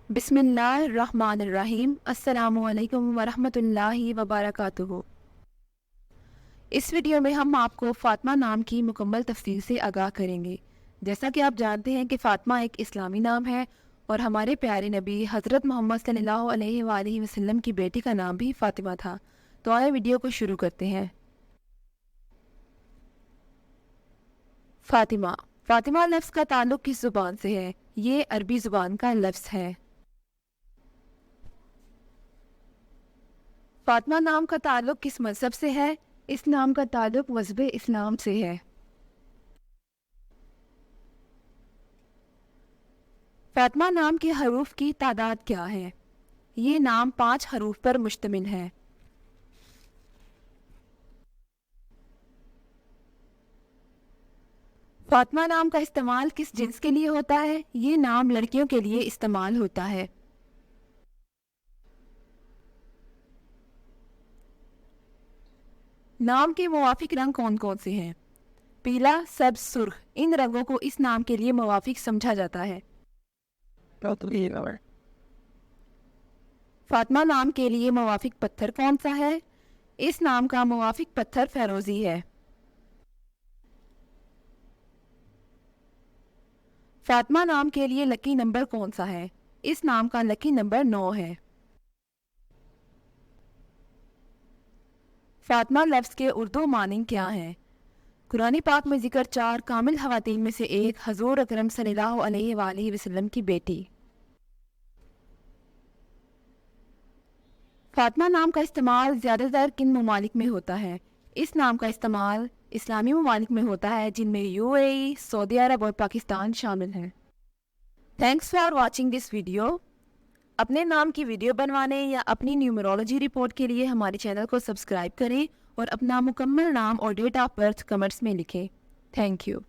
بسم اللہ الرحمن الرحیم۔ السلام علیکم ورحمۃ اللہ وبرکاتہ۔ اس ویڈیو میں ہم آپ کو فاطمہ نام کی مکمل تفصیل سے آگاہ کریں گے۔ جیسا کہ آپ جانتے ہیں کہ فاطمہ ایک اسلامی نام ہے اور ہمارے پیارے نبی حضرت محمد صلی اللہ علیہ وآلہ وسلم کی بیٹی کا نام بھی فاطمہ تھا۔ تو آئے ویڈیو کو شروع کرتے ہیں۔ فاطمہ لفظ کا تعلق کس زبان سے ہے؟ یہ عربی زبان کا لفظ ہے۔ فاطمہ نام کا تعلق کس مذہب سے ہے؟ اس نام کا تعلق مذہب اسلام سے ہے۔ فاطمہ نام کے حروف کی تعداد کیا ہے؟ یہ نام 5 حروف پر مشتمل ہے۔ فاطمہ نام کا استعمال کس جنس کے لیے ہوتا ہے؟ یہ نام لڑکیوں کے لیے استعمال ہوتا ہے۔ نام کے موافق رنگ کون کون سے ہیں؟ پیلا، سبز، سرخ۔ ان رنگوں کو اس نام کے لیے موافق سمجھا جاتا ہے۔ فاطمہ نام کے لیے موافق پتھر کون سا ہے؟ اس نام کا موافق پتھر فیروزی ہے۔ فاطمہ نام کے لیے لکی نمبر کون سا ہے؟ اس نام کا لکی نمبر 9 ہے۔ فاطمہ لفظ کے اردو معنی کیا ہیں؟ قرآن پاک میں ذکر 4 کامل خواتین میں سے ایک حضور اکرم صلی اللہ علیہ وآلہ وسلم کی بیٹی۔ فاطمہ نام کا استعمال زیادہ تر کن ممالک میں ہوتا ہے؟ اس نام کا استعمال اسلامی ممالک میں ہوتا ہے جن میں UAE، سعودی عرب اور پاکستان شامل ہیں۔ Thanks for watching this video. اپنے نام کی ویڈیو بنوانے یا اپنی نیومرولوجی رپورٹ کے لیے ہمارے چینل کو سبسکرائب کریں اور اپنا مکمل نام اور ڈیٹ آف برتھ کمنٹس میں لکھیں۔ Thank you.